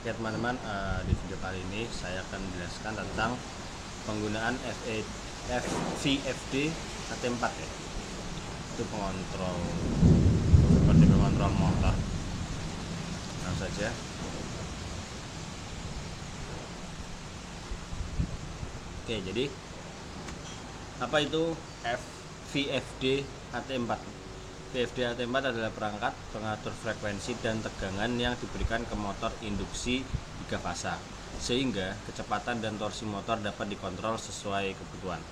Oke teman-teman, di video kali ini saya akan menjelaskan tentang penggunaan VFD AT4 ya. Itu pengontrol seperti pengontrol motor. Langsung saja. Oke, jadi apa itu VFD AT4? VFD AT4 adalah perangkat pengatur frekuensi dan tegangan yang diberikan ke motor induksi 3 fasa, sehingga kecepatan dan torsi motor dapat dikontrol sesuai kebutuhan.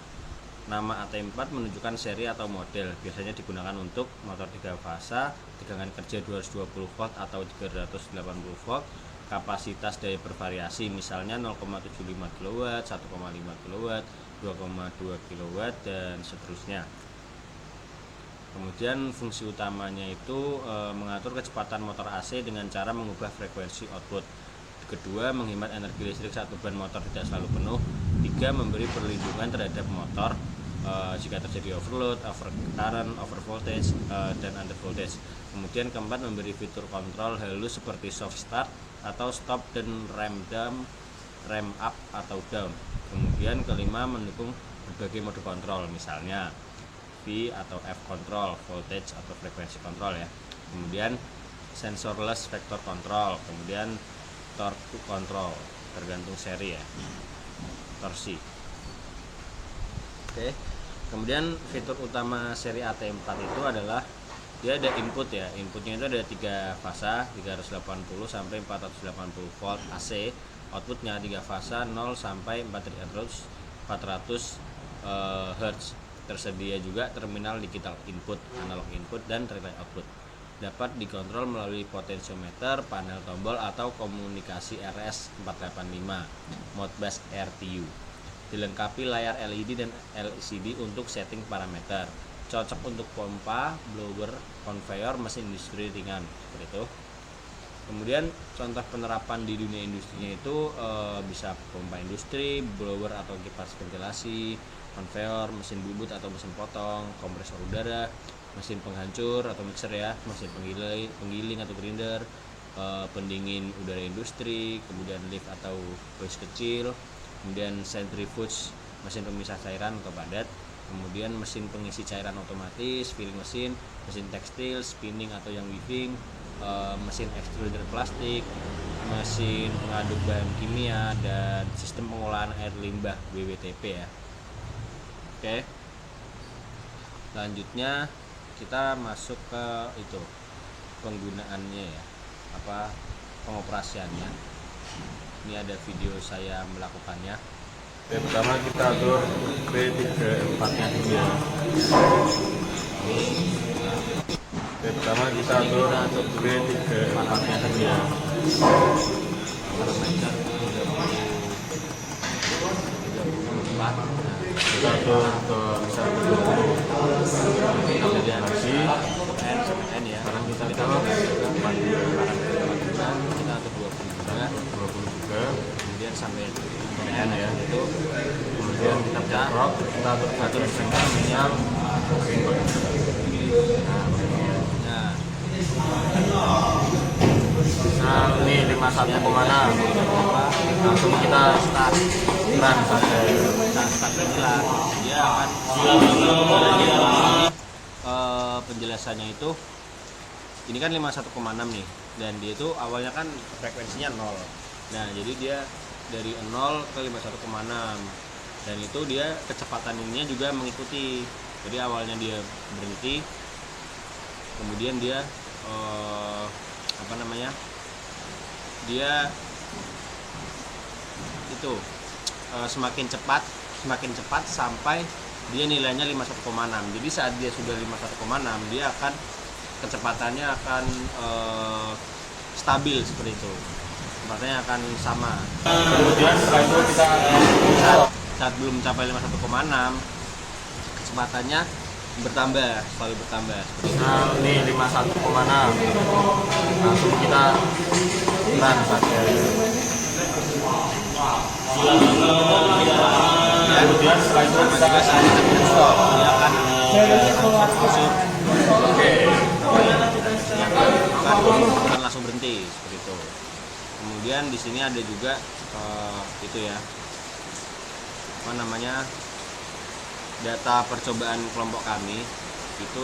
Nama AT4 menunjukkan seri atau model, biasanya digunakan untuk motor 3 fasa, tegangan kerja 220 volt atau 380 volt, kapasitas daya bervariasi misalnya 0,75 kW, 1,5 kW, 2,2 kW dan seterusnya. Kemudian fungsi utamanya itu mengatur kecepatan motor AC dengan cara mengubah frekuensi output. Kedua, menghemat energi listrik saat beban motor tidak selalu penuh. Tiga, memberi perlindungan terhadap motor jika terjadi overload, overcurrent, overvoltage, dan undervoltage. Kemudian keempat, memberi fitur kontrol halus seperti soft start atau stop dan rem up atau down. Kemudian kelima, mendukung berbagai mode kontrol, misalnya V atau F control, voltage atau frekuensi kontrol ya. Kemudian sensorless vector control, kemudian torque control tergantung seri ya, torsi. Oke. Kemudian fitur utama seri AT4 itu adalah dia ada input ya. Inputnya itu ada 3 fasa 380 sampai 480 volt AC. Outputnya 3 fasa 0 sampai 400 Hz. Tersedia juga terminal digital input, analog input, dan relay output. Dapat dikontrol melalui potensiometer, panel tombol, atau komunikasi RS485 Modbus RTU. Dilengkapi layar LED dan LCD untuk setting parameter. Cocok untuk pompa, blower, conveyor, mesin industri ringan seperti itu. Kemudian contoh penerapan di dunia industrinya itu bisa pompa industri, blower atau kipas ventilasi, conveyor, mesin bubut atau mesin potong, kompresor udara, mesin penghancur atau mixer ya, mesin penggiling atau grinder, pendingin udara industri, kemudian lift atau hoist kecil, kemudian centrifuge, mesin pemisah cairan atau padat, kemudian mesin pengisi cairan otomatis, filling mesin, mesin tekstil, spinning atau yang weaving, mesin extruder plastik, mesin pengaduk bahan kimia, dan sistem pengolahan air limbah WWTP ya. Oke. Selanjutnya kita masuk ke itu penggunaannya ya, pengoperasiannya. Ini ada video saya melakukannya. Pertama kita atur P34 nya dulu ya. Pertama kita atur P34 nya dulu ya. Parameter 34. Kita atur ke misal 20. Kemudian Lagi N ya. sekarang kita Kita atur kita atur 20 juga. 20 juga. Kemudian sampai N ya. itu Kemudian kita cekrok, kita atur frekuensinya minyak. Nah ini 51,6. Langsung kita start run saja. start inilah dia akan penjelasannya itu ini kan 51,6 nih, dan dia itu awalnya kan frekuensinya 0. Nah jadi dia dari 0 ke 51,6, dan itu dia kecepatan ininya juga mengikuti. Jadi awalnya dia berhenti, kemudian dia dia itu semakin cepat sampai dia nilainya 51,6. Jadi saat dia sudah 51,6 dia akan kecepatannya akan stabil seperti itu, kecepatannya akan sama. Kemudian setelah itu kita saat belum mencapai 51,6 kecepatannya selalu bertambah seperti itu. nah ini 51,6. Langsung kita run saja. Kemudian setelah itu kita Saat kita stop dia akan oke. akan langsung berhenti seperti itu. Kemudian di sini ada juga itu ya, apa namanya, data percobaan kelompok kami itu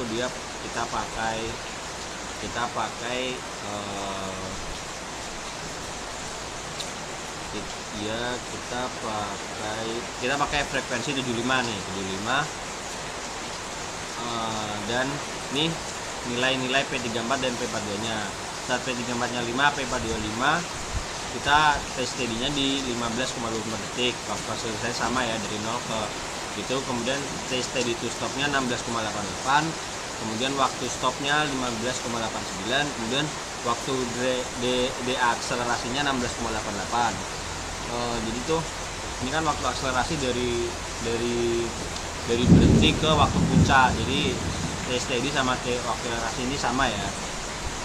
kita pakai kita pakai frekuensi 75 nih, 75, dan nih nilai-nilai P34 dan P42 nya. Saat P34 nya 5, P42 5, kita tes steady-nya di 15,24 detik. Waktu saya sama ya, dari 0 ke itu. Kemudian tes steady to stopnya 16,88, kemudian waktu stopnya 15,89, kemudian waktu deakselerasinya 16,88. Jadi tuh ini kan waktu akselerasi dari berhenti ke waktu puncak. Jadi T steady sama T akselerasi ini sama ya.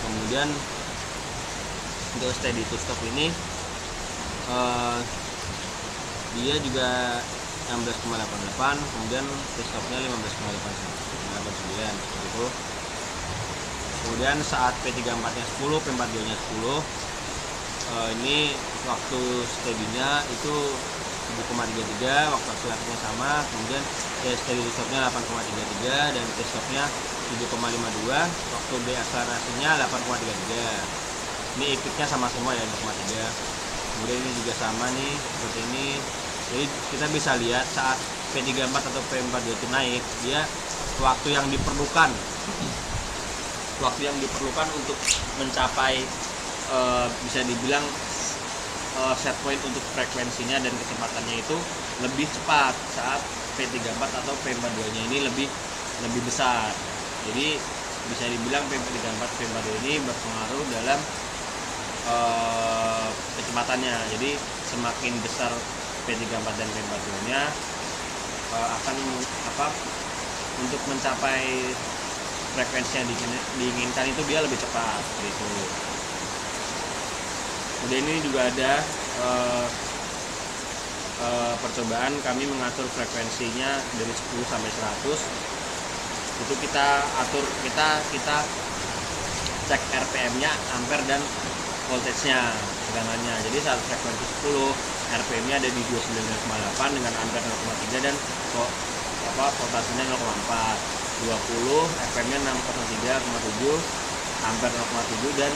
Kemudian untuk steady to stop ini dia juga 16,88, kemudian T stopnya 15,89 seperti itu. Kemudian saat P34 nya 10, P42 nya 10, ini waktu steady-nya itu 7,33, waktu akselerasinya sama, kemudian steady to stopnya 8,33 dan T stopnya 7,52, waktu deakselerasinya 8,33. Ini ipiknya sama semua ya, 0,3. Kemudian ini juga sama nih, seperti ini. Jadi kita bisa lihat saat P34 atau P42 itu naik, dia waktu yang diperlukan untuk mencapai bisa dibilang set point untuk frekuensinya dan kecepatannya itu lebih cepat saat P34 atau P42 nya ini lebih besar. Jadi bisa dibilang P34 P42 ini berpengaruh dalam kecepatannya. Jadi semakin besar P34 dan P42 nya akan untuk mencapai frekuensi yang diinginkan itu dia lebih cepat gitu. Kemudian ini juga ada percobaan kami mengatur frekuensinya dari 10 sampai 100. Itu kita atur, kita cek RPM-nya, ampere dan voltage-nya, tegangannya. Jadi saat frekuensi 10, RPM-nya ada di 29,8 dengan ampere 0,3 dan voltasenya 0,4. 20, RPM-nya 603,7, ampere 0,7 dan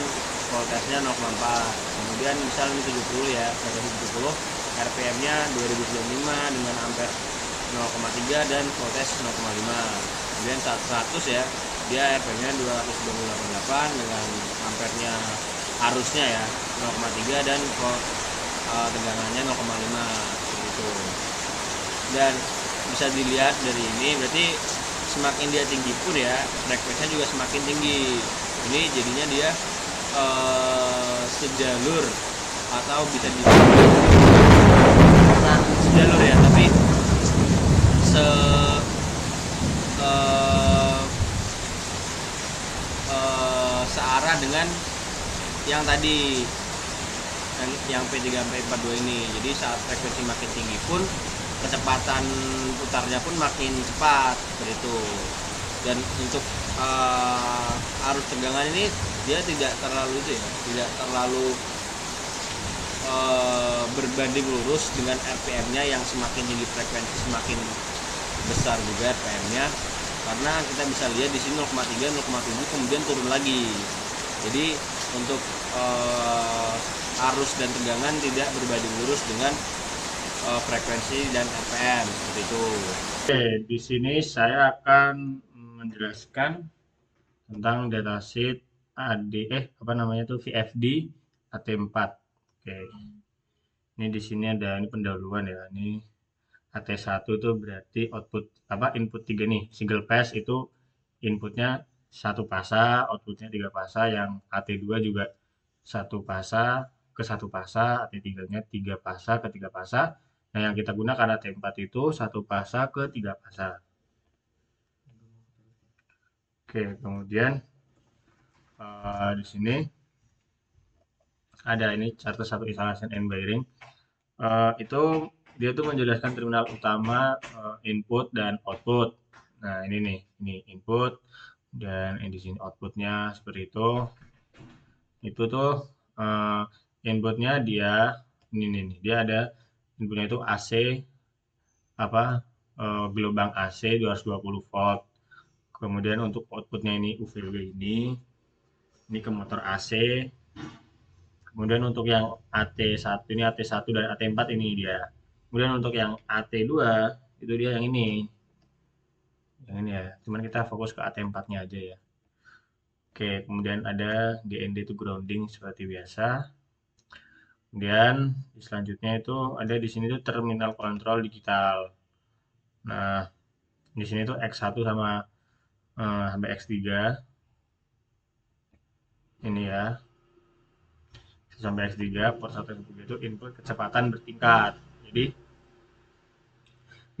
voltasenya 0,4. Kemudian misalnya ini 70 ya, frekuensi 70, RPM-nya 2095 dengan ampere 0,3 dan voltage 0,5. Kemudian saat 100 ya, dia RPM-nya 228 dengan ampernya arusnya ya 0,3 dan tegangannya 0,5 gitu. Dan bisa dilihat dari ini, berarti semakin dia tinggi pun ya frekuensinya juga semakin tinggi. Ini jadinya dia sejalur atau bisa dibilang sejalur ya, tapi searah dengan yang tadi yang P34 P42 ini. Jadi saat frekuensi makin tinggi pun kecepatan putarnya pun makin cepat seperti itu. Dan untuk arus tegangan ini dia tidak terlalu tidak terlalu berbanding lurus dengan RPM-nya yang semakin tinggi frekuensi semakin besar juga RPM-nya, karena kita bisa lihat di sini 0,3, 0,7 kemudian turun lagi. Jadi untuk arus dan tegangan tidak berbanding lurus dengan frekuensi dan RPM seperti itu. Oke, di sini saya akan menjelaskan tentang datasheet VFD AT4. Oke. Ini di sini ada pendahuluan ya. Ini AT1 itu berarti input 3 nih. Single pass itu inputnya satu pasa, outputnya 3 pasa. Yang AT2 juga satu pasa ke satu pasa, AT3-nya 3 pasa ke 3 pasa. Nah, yang kita gunakan AT4 itu satu pasa ke 3 pasa. Oke, kemudian di sini ada ini charter satu installation and wiring. Itu dia tuh menjelaskan terminal utama, input dan output. Nah, ini nih, ini input dan di sini outputnya seperti itu. Itu tuh inputnya dia ini nih, dia ada inputnya itu AC apa gelombang AC 220 volt. Kemudian untuk outputnya ini UVW ini ke motor AC. Kemudian untuk yang AT1 ini AT1 dan AT4 ini dia. Kemudian untuk yang AT2 itu dia yang ini. Yang ini ya. Cuman kita fokus ke AT4-nya aja ya. Oke, kemudian ada GND itu grounding seperti biasa. Kemudian selanjutnya itu ada di sini tuh terminal kontrol digital. Nah, di sini tuh X1 sama sampai X3 ini ya. Sampai X3 port 1 X3 itu input kecepatan bertingkat. Jadi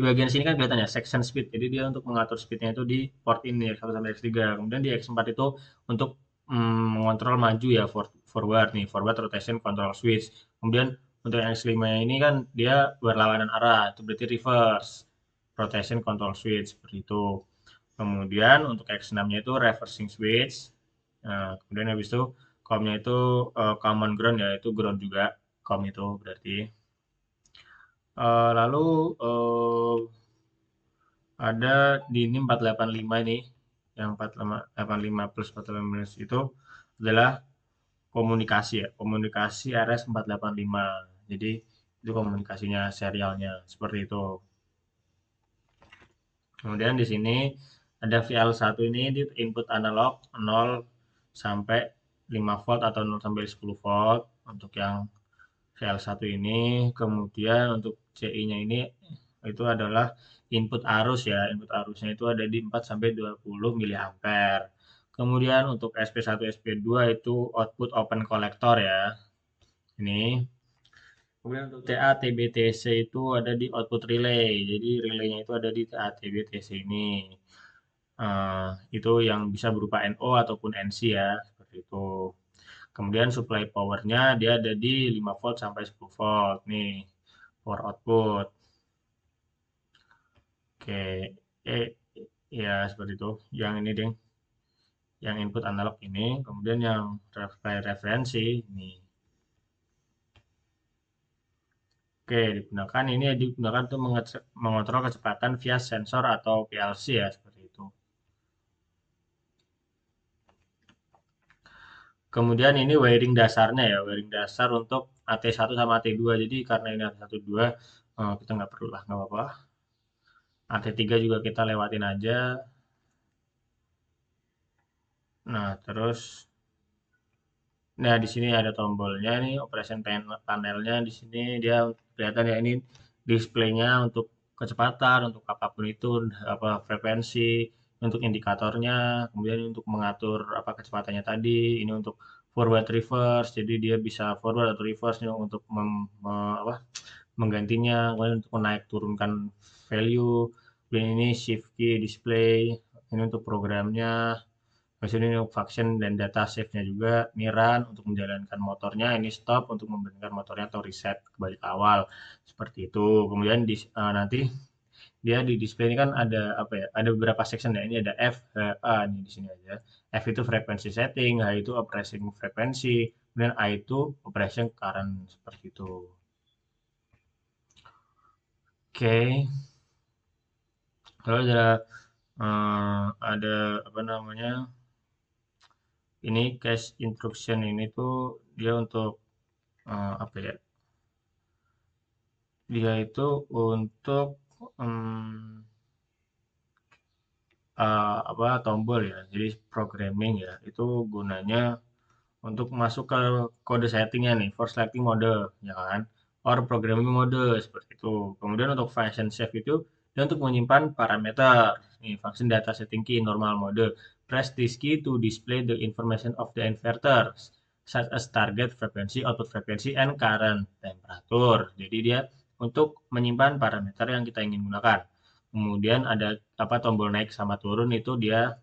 di bagian sini kan kelihatan ya section speed. Jadi dia untuk mengatur speednya itu di port ini X1 sampai X3. Kemudian di X4 itu untuk mengontrol maju ya forward nih, forward rotation control switch. Kemudian untuk yang X5 ini kan dia berlawanan arah, itu berarti reverse rotation control switch seperti itu. Kemudian untuk X6-nya itu reversing switch. Nah, kemudian habis itu COM-nya itu common ground ya, itu ground juga COM itu berarti. Lalu ada di ini 485 ini, yang 485 plus 485 itu adalah komunikasi ya, komunikasi RS 485. Jadi itu komunikasinya serialnya seperti itu. Kemudian di sini ada VL1 ini di input analog 0 sampai 5 volt atau 0 sampai 10 volt untuk yang VL1 ini. Kemudian untuk CI-nya ini itu adalah input arus ya. Input arusnya itu ada di 4 sampai 20 miliampere. Kemudian untuk SP1, SP2 itu output open collector ya. Ini. Kemudian untuk TA, TB, TC itu ada di output relay. Jadi relaynya itu ada di TA, TB, TC ini. Itu yang bisa berupa NO ataupun NC ya, seperti itu. Kemudian supply powernya dia ada di 5 volt sampai 10 volt nih, power output. Oke, eh ya seperti itu. Yang ini deh, yang input analog ini, kemudian yang referensi ini. Oke, digunakan ini digunakan untuk mengontrol kecepatan via sensor atau PLC ya, seperti itu. Kemudian ini wiring dasarnya ya, wiring dasar untuk AT1 sama AT2. Jadi karena ini AT1 2, kita nggak perlu lah, nggak apa-apa. AT3 juga kita lewatin aja. Nah, terus, nah di sini ada tombolnya nih, operation panelnya di sini dia kelihatan ya ini displaynya untuk kecepatan, untuk apapun itu, apa frekuensi, untuk indikatornya, kemudian untuk mengatur apa kecepatannya tadi, ini untuk forward reverse, jadi dia bisa forward atau reverse nih untuk apa, menggantinya, kemudian untuk menaik turunkan value, dan ini shift key display, ini untuk programnya. Terus ini untuk function dan data save-nya juga, ini run untuk menjalankan motornya, ini stop untuk memberhentikan motornya atau reset kembali ke awal. Seperti itu. Kemudian nanti dia di display ini kan ada apa ya? Ada beberapa section ya. Ini ada F, H, A nih di sini aja. F itu frequency setting, H itu operation frequency, kemudian A itu operation current seperti itu. Oke. Lalu ada apa namanya? Ini cache instruction ini tuh dia untuk apa ya? Dia itu untuk um, apa tombol ya. Jadi programming ya. Itu gunanya untuk masuk ke kode settingnya nih, for selecting mode, ya kan? Or programming mode seperti itu. Kemudian untuk function save itu dia untuk menyimpan parameter. Nih, function data setting key normal mode. Press this key to display the information of the inverter, such as target frequency, output frequency, and current temperature. Jadi dia untuk menyimpan parameter yang kita ingin gunakan. Kemudian ada apa tombol naik sama turun itu dia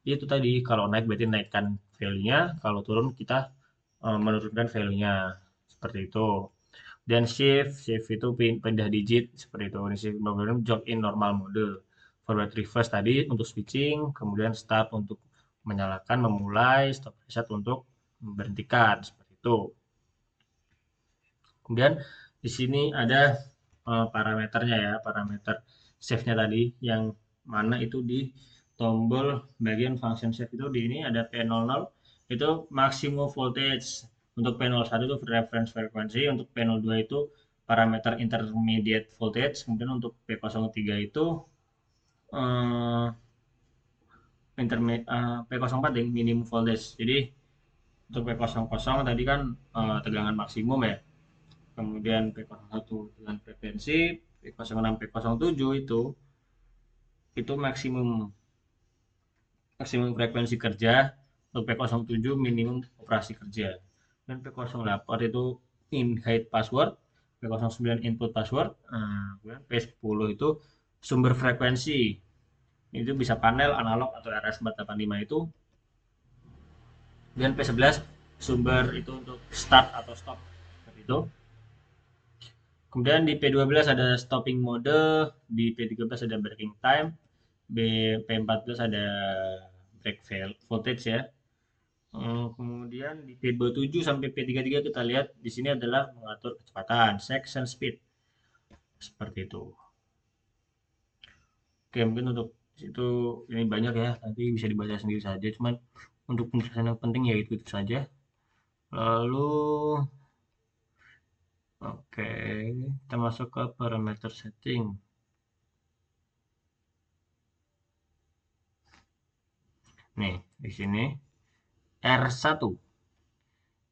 itu tadi kalau naik berarti naikkan value-nya, kalau turun kita menurunkan value-nya. Seperti itu. Dan shift itu pindah digit seperti itu. Ini shift jog in normal mode. Forward reverse tadi untuk switching, kemudian start untuk menyalakan, memulai, stop reset untuk memberhentikan seperti itu. Kemudian di sini ada parameternya ya, parameter save-nya tadi yang mana itu di tombol bagian function save itu di ini ada P00 itu maximum voltage. Untuk P01 itu reference frequency, untuk P02 itu parameter intermediate voltage, kemudian untuk P03 itu eh, P04 yang minimum voltage. Jadi untuk P00 tadi kan tegangan maksimum ya. Kemudian P01 dengan frekuensi, P06, P07 itu maksimum maksimum frekuensi kerja, untuk P07 minimum operasi kerja. Dan P08 itu in hide password, P09 input password, kemudian P10 itu sumber frekuensi. Itu bisa panel, analog atau RS485 itu. Kemudian P11 sumber itu untuk start atau stop. Seperti itu. Kemudian di P12 ada stopping mode, di P13 ada breaking time, P14 ada break voltage ya. Kemudian di P27 sampai P33 kita lihat di sini adalah mengatur kecepatan, section speed. Seperti itu. Oke, mungkin untuk itu ini banyak ya, nanti bisa dibaca sendiri saja. Cuman untuk penjelasan yang penting ya itu saja. Lalu oke, kita masuk ke parameter setting. Nih, di sini R1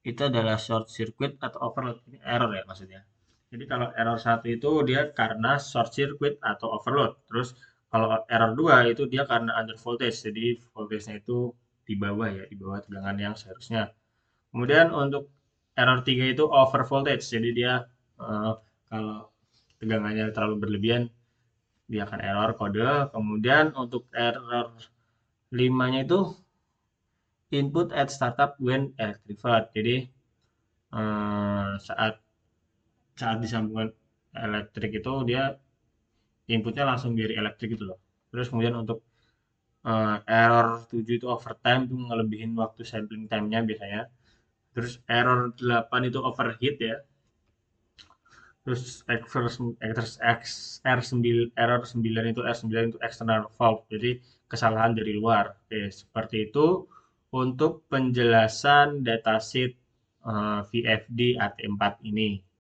itu adalah short circuit atau overload. Ini error ya maksudnya. Jadi kalau error 1 itu dia karena short circuit atau overload. Terus kalau error 2 itu dia karena under voltage. Jadi voltage-nya itu di bawah ya, di bawah tegangan yang seharusnya. Kemudian untuk error 3 itu over voltage. Jadi dia kalau tegangannya terlalu berlebihan dia akan error kode. Kemudian untuk error 5-nya itu input at startup when electrified. Jadi saat saat disambungkan elektrik itu dia inputnya langsung dari elektrik gitu loh. Terus kemudian untuk error 7 itu overtime itu ngelebihin waktu sampling time-nya biasanya. Terus error 8 itu overheat ya. Terus error 9 itu R9 itu external fault. Jadi kesalahan dari luar. Oke, seperti itu untuk penjelasan datasheet VFD AT4 ini.